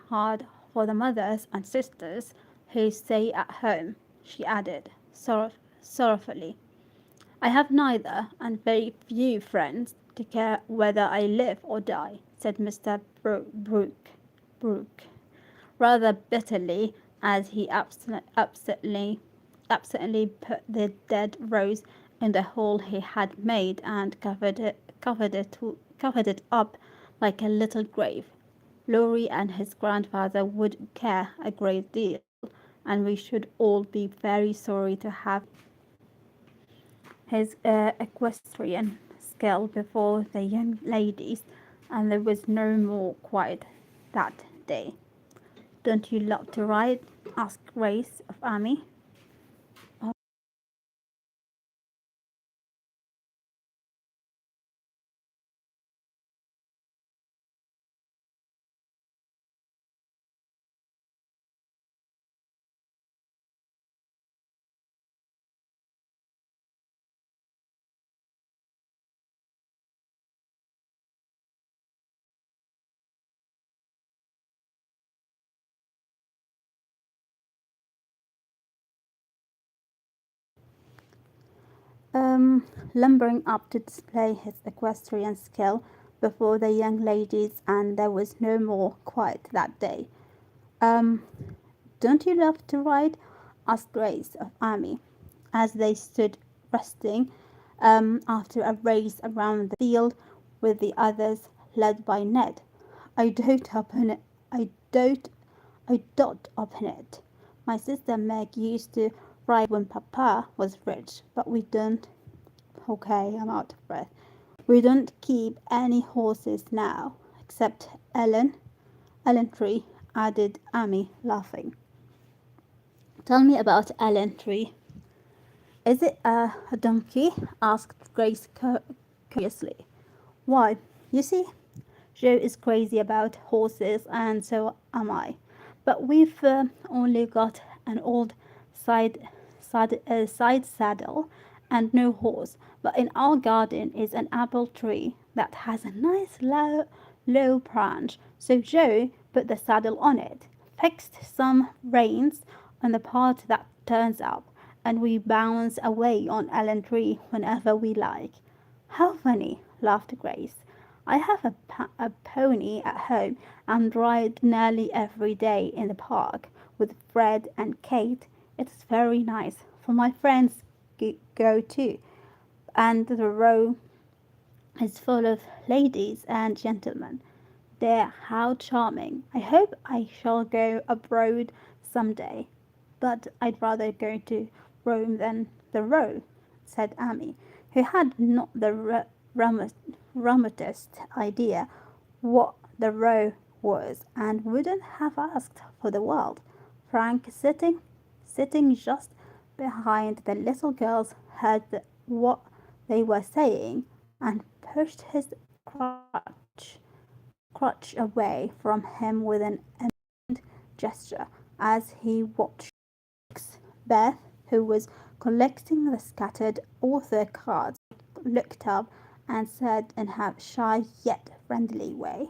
hard for the mothers and sisters who stay at home, she added sorrowfully. I have neither, and very few friends to care whether I live or die, said Mr. Brooke, rather bitterly, as he absently put the dead rose in the hole he had made and covered it up like a little grave. Laurie and his grandfather would care a great deal, and we should all be very sorry to have his equestrian skill before the young ladies, and there was no more quiet that day. Don't you love to ride? Asked Grace of Amy. Lumbering up to display his equestrian skill before the young ladies, and there was no more quiet that day. Um, don't you love to ride? Asked Grace of Amy, as they stood resting after a race around the field with the others, led by Ned. I dote upon it. I dote upon it. My sister Meg used to ride when Papa was rich, but we don't. Okay, I'm out of breath. We don't keep any horses now, except Ellen Tree, added Amy, laughing. Tell me about Ellen Tree. Is it a donkey? Asked Grace curiously. Why, you see, Joe is crazy about horses, and so am I. But we've only got an old side saddle and no horse. But in our garden is an apple tree that has a nice low branch. So Joe put the saddle on it, fixed some reins on the part that turns up, and we bounce away on Ellen Tree whenever we like. How funny, laughed Grace. I have a pony at home and ride nearly every day in the park with Fred and Kate. It's very nice, for my friends go too, and the row is full of ladies and gentlemen. Dear, how charming. I hope I shall go abroad some day, but I'd rather go to Rome than the Row, said Amy, who had not the remotest idea what the Row was, and wouldn't have asked for the world. Frank, sitting just behind the little girls, heard what they were saying and pushed his crutch away from him with an impatient gesture as he watched Beth, who was collecting the scattered author cards, looked up and said in her shy yet friendly way,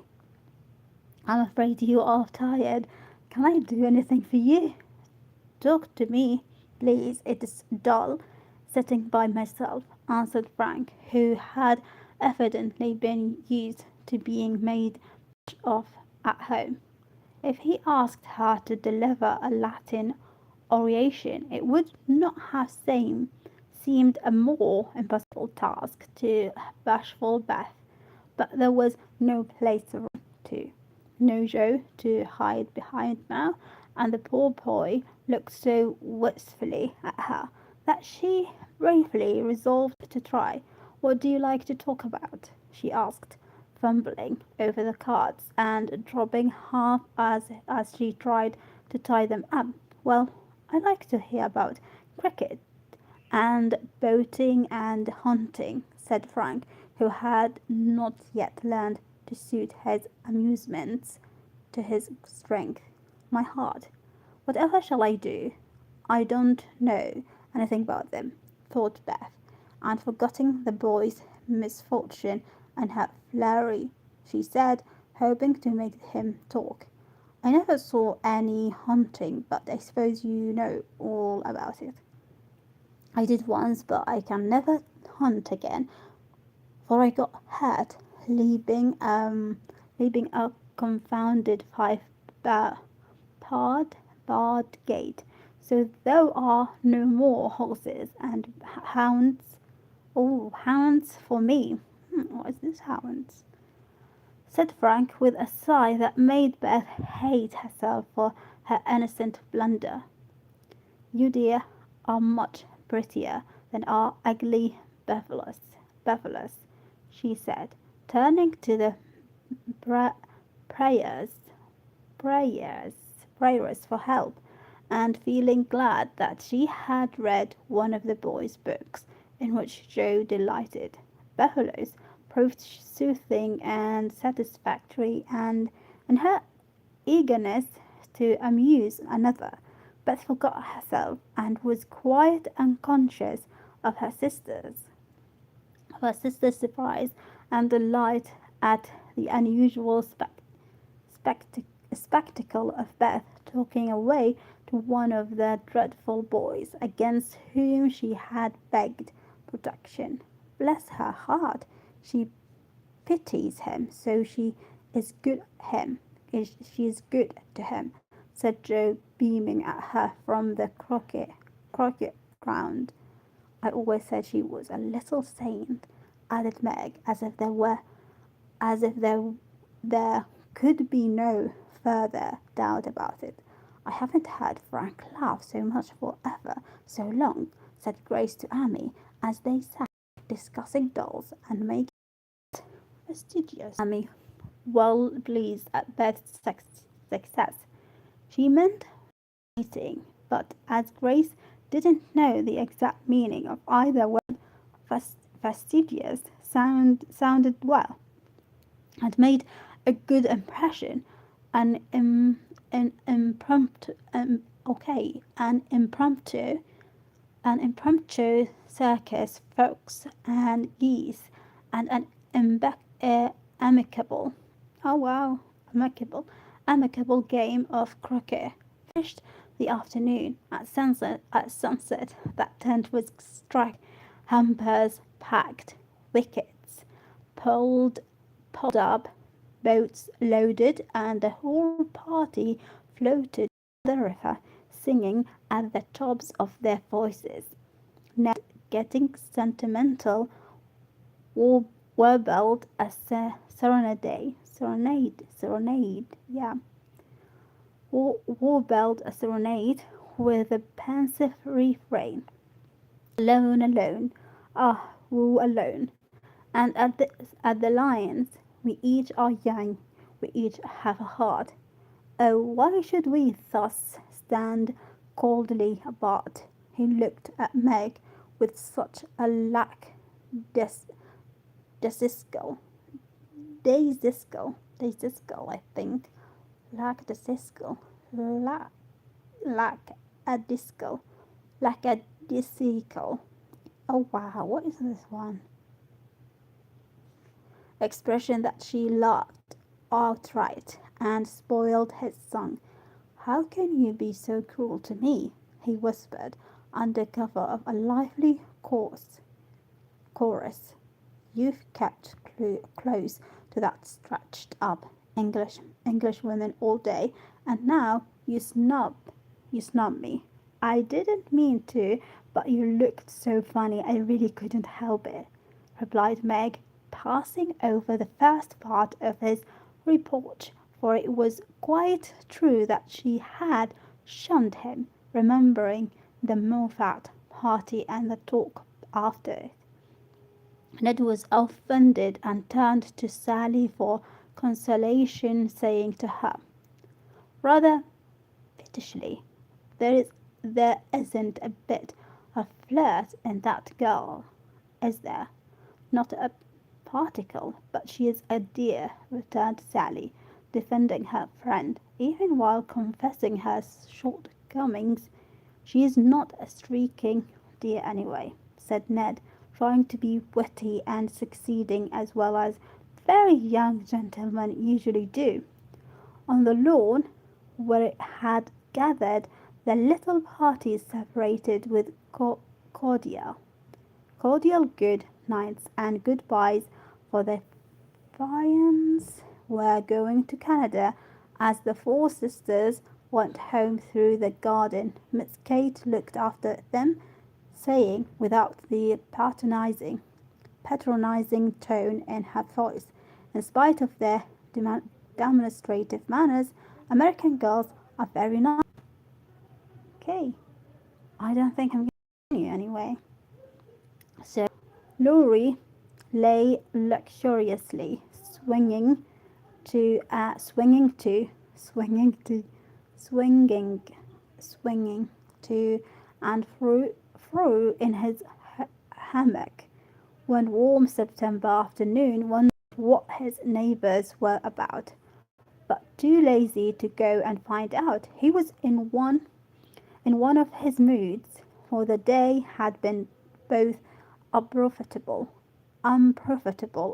I'm afraid you are tired. Can I do anything for you? Talk to me, please. It is dull sitting by myself, answered Frank, who had evidently been used to being made much of at home. If he asked her to deliver a Latin oration, it would not have seemed a more impossible task to bashful Beth, but there was no place to run to, no Joe to hide behind now, and the poor boy looked so wistfully at her that she bravely resolved to try. What do you like to talk about? She asked, fumbling over the cards and dropping half as she tried to tie them up. Well, I like to hear about cricket and boating and hunting, said Frank, who had not yet learned to suit his amusements to his strength. My heart, whatever shall I do? I don't know anything about them, thought Beth, and forgetting the boy's misfortune and her flurry, she said, hoping to make him talk. I never saw any hunting, but I suppose you know all about it. I did once, but I can never hunt again, for I got hurt leaping a confounded barred gate. So there are no more horses and hounds. Oh, hounds for me. What is this hounds? Said Frank with a sigh that made Beth hate herself for her innocent blunder. You dear are much prettier than our ugly buffaloes, she said, turning to the prayers, prayers, prayers for help, and feeling glad that she had read one of the boys' books in which Joe delighted. Buffaloes proved soothing and satisfactory, and in her eagerness to amuse another, Beth forgot herself and was quite unconscious of her sister's surprise and delight at the unusual spectacle of Beth talking away to one of the dreadful boys against whom she had begged protection. Bless her heart, she pities him, so is good him. She is good to him, said Joe, beaming at her from the croquet ground. I always said she was a little saint, added Meg, as if there could be no further doubt about it. I haven't heard Frank laugh so much for ever so long, said Grace to Amy, as they sat discussing dolls and making it fastidious. Amy, well pleased at Beth's success. She meant meeting, but as Grace didn't know the exact meaning of either word, fastidious sounded well and made a good impression. An impromptu, an impromptu circus, folks and geese, and an amicable, oh wow, amicable game of croquet. Finished the afternoon at sunset. That tent was struck, hampers packed, wickets pulled up, boats loaded, and the whole party floated down the river, singing at the tops of their voices. Ned, getting sentimental, warbled a warbled a serenade with a pensive refrain. Alone, alone, ah, woo alone. And at the lions, we each are young, we each have a heart. Oh, why should we thus stand coldly apart? He looked at Meg with such a daisical, I think, lack lackadaisical. Oh wow, what is this one? Expression that she laughed outright and spoiled his song. How can you be so cruel to me? He whispered under cover of a lively chorus. You've kept close to that stretched up English woman all day, and now you snub me. I didn't mean to, but you looked so funny I really couldn't help it, replied Meg, passing over the first part of his report, for it was quite true that she had shunned him, remembering the Moffat party and the talk after it. Ned was offended and turned to Sally for consolation, saying to her, rather pettishly, there isn't a bit of flirt in that girl, is there? Not a particle, but she is a dear, returned Sally, defending her friend, even while confessing her shortcomings. She is not a streaking dear anyway, said Ned, trying to be witty and succeeding as well as very young gentlemen usually do. On the lawn, where it had gathered, the little party separated with cordial good nights and goodbyes, for the Fyans were going to Canada. As the four sisters went home through the garden, Miss Kate looked after them, saying, without the patronizing tone in her voice, in spite of their demonstrative manners, American girls are very nice. Okay, I don't think I'm going to continue anyway. So, Laurie lay luxuriously, swinging to, swinging to and fro in his hammock. One warm September afternoon, wondered what his neighbors were about, but too lazy to go and find out. He was in one of his moods, for the day had been both unprofitable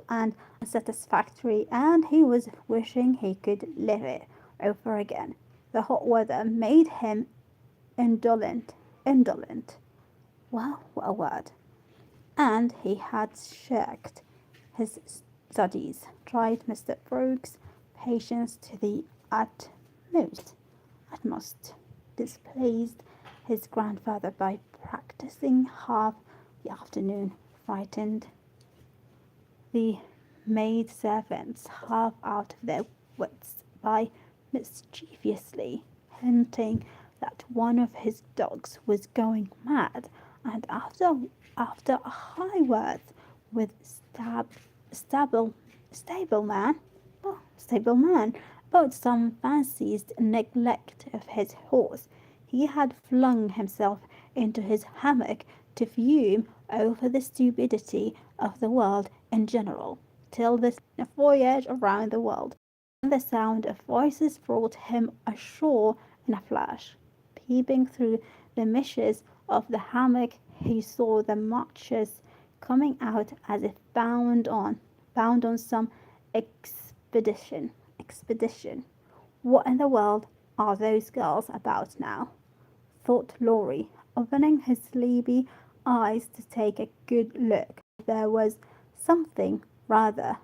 and unsatisfactory, and he was wishing he could live it over again. The hot weather made him indolent. Well, what a word. And he had shirked his studies, tried Mr. Brooks' patience to the utmost, displeased his grandfather by practicing half the afternoon, frightened the maid servants half out of their wits by mischievously hinting that one of his dogs was going mad, and after a high word with stableman about some fancied neglect of his horse, he had flung himself into his hammock to fume over the stupidity of the world in general, till the voyage around the world and the sound of voices brought him ashore in a flash. Peeping through the meshes of the hammock, he saw the marchers coming out as if bound on some expedition. What in the world are those girls about now? Thought Laurie, opening his sleepy eyes to take a good look. There was something rather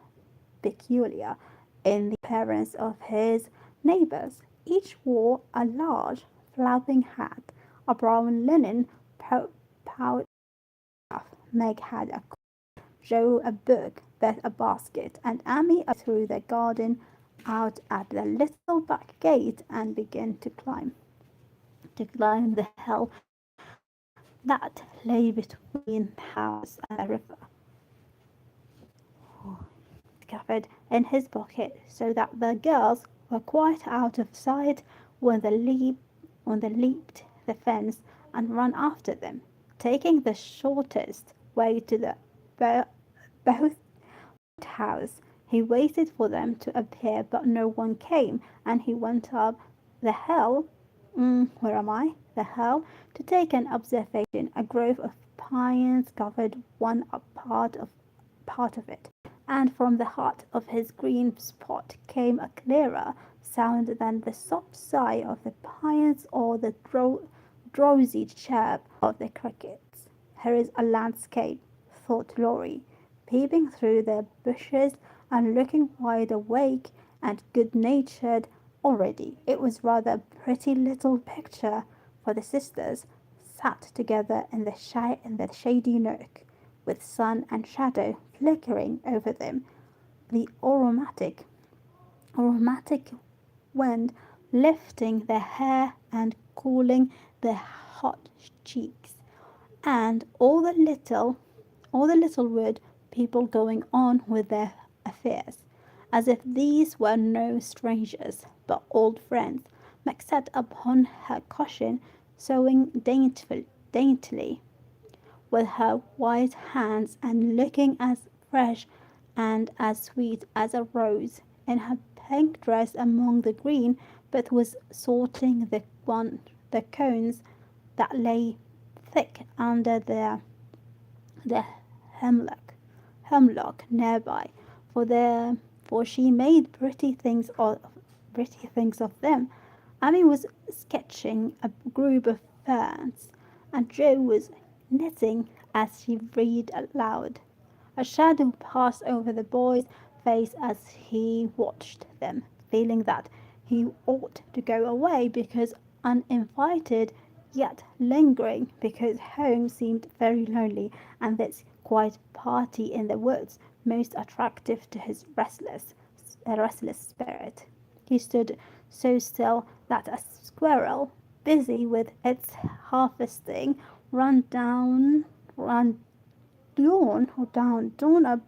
peculiar in the appearance of his neighbors. Each wore a large flapping hat, a brown linen pouch. Meg had a coat, Joe a book, Beth a basket, and Amy through the garden out at the little back gate and began to climb the hill that lay between the house and the river, covered in his pocket, so that the girls were quite out of sight when they leaped the fence and ran after them, taking the shortest way to the boathouse. He waited for them to appear, but no one came, and he went up the hill. Where am I? The hill, to take an observation. A grove of pines covered one part of it, and from the heart of his green spot came a clearer sound than the soft sigh of the pines or the drowsy chirp of the crickets. Here is a landscape, thought Laurie, peeping through the bushes and looking wide awake and good-natured already. It was rather a pretty little picture, for the sisters sat together in the shady nook, with sun and shadow flickering over them, the aromatic wind lifting their hair and cooling their hot cheeks, and all the little wood people going on with their affairs, as if these were no strangers, but old friends. Meg sat upon her cushion, sewing daintily with her white hands, and looking as fresh and as sweet as a rose in her pink dress among the green, but was sorting the cones that lay thick under the hemlock nearby, for she made pretty things of them, Amy was sketching a group of ferns, and Jo was knitting as she read aloud. A shadow passed over the boy's face as he watched them, feeling that he ought to go away because uninvited, yet lingering because home seemed very lonely and this quiet party in the woods most attractive to his restless spirit. He stood so still that a squirrel, busy with its harvesting, ran down a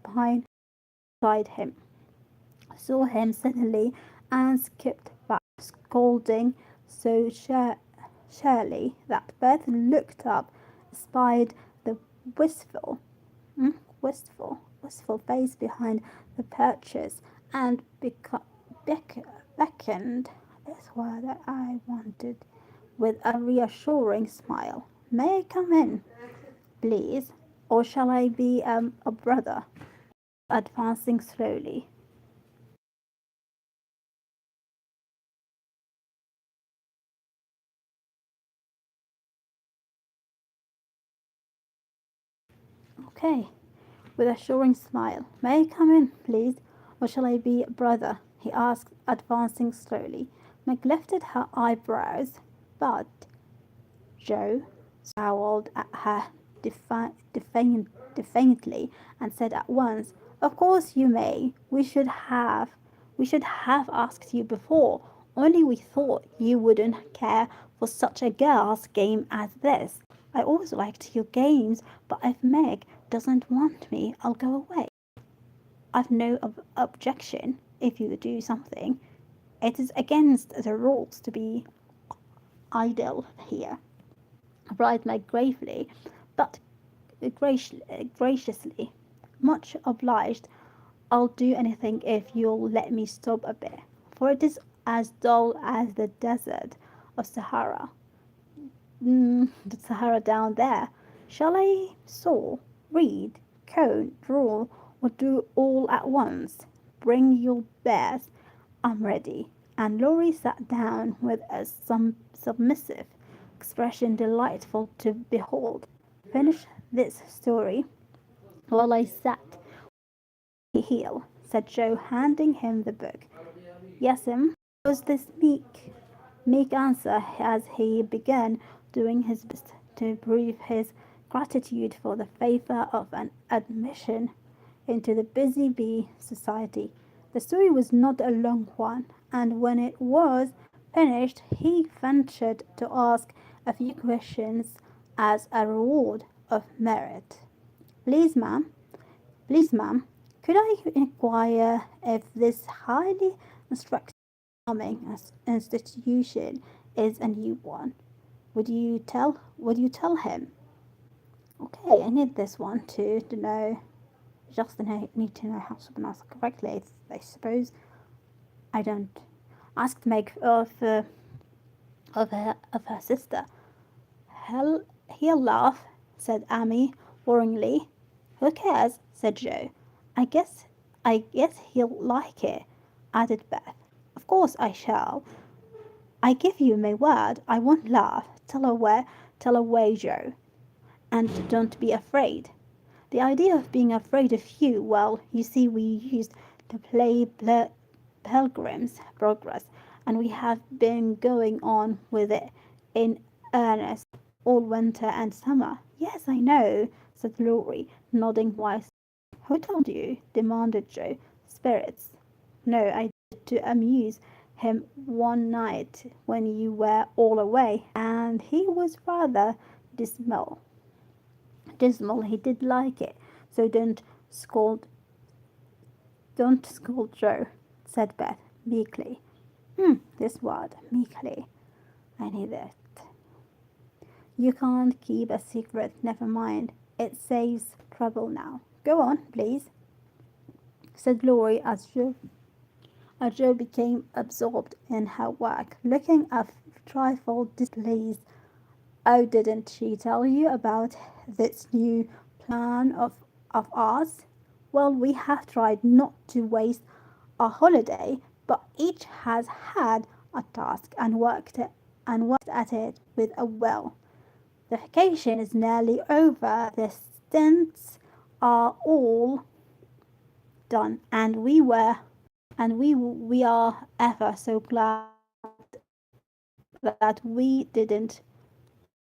pine beside him, saw him suddenly, and skipped back, scolding so surely that Beth looked up, spied the wistful, wistful face behind the perches, and beckoned. This word that I wanted, with a reassuring smile. May I come in, please? Or shall I be a brother? Advancing slowly. Okay, with a assuring smile. May I come in, please? Or shall I be a brother? He asked, advancing slowly. Meg lifted her eyebrows, but Jo scowled at her defiantly and said at once, "Of course you may. We should have asked you before. Only we thought you wouldn't care for such a girl's game as this. I always liked your games, but if Meg doesn't want me, I'll go away. I've no objection if you do something. It is against the rules to be idle here," replied Meg gravely, but graciously. "Much obliged. I'll do anything if you'll let me stop a bit, for it is as dull as the desert of Sahara. The Sahara down there. Shall I saw, read, code, draw, or do all at once? Bring your best. I'm ready." And Laurie sat down with a submissive expression delightful to behold. "Finish this story while I sat heel," said Jo, handing him the book. "Yes'm," was this meek answer as he began doing his best to prove his gratitude for the favour of an admission into the Busy Bee Society. The story was not a long one, and when it was finished he ventured to ask a few questions as a reward of merit. Please, ma'am, could I inquire if this highly instructive institution is a new one? Would you tell him?" Okay, I need this one to know. Just need to know how to pronounce it correctly, I suppose. I don't. Asked Meg of her sister. He'll laugh," said Amy worryingly. "Who cares?" said Jo. "I guess he'll like it," added Beth. "Of course I shall. I give you my word I won't laugh. Tell away, Jo. And don't be afraid." The idea of being afraid of you, well, you see, we used to play Pilgrim's Progress, and we have been going on with it in earnest all winter and summer. "Yes, I know," said Laurie, nodding wisely. "Who told you?" demanded Jo. "Spirits." "No, I did to amuse him one night when you were all away, and he was rather dismal. He did like it, so don't scold Jo," said Beth meekly. This word, meekly. I need it. "You can't keep a secret. Never mind. It saves trouble now. Go on, please," said Laurie as Jo became absorbed in her work, looking a trifle displeased. "Oh, didn't she tell you about this new plan of ours? Well, we have tried not to waste our holiday, but each has had a task and worked at it with a will. The vacation is nearly over. The stints are all done, and we are ever so glad that we didn't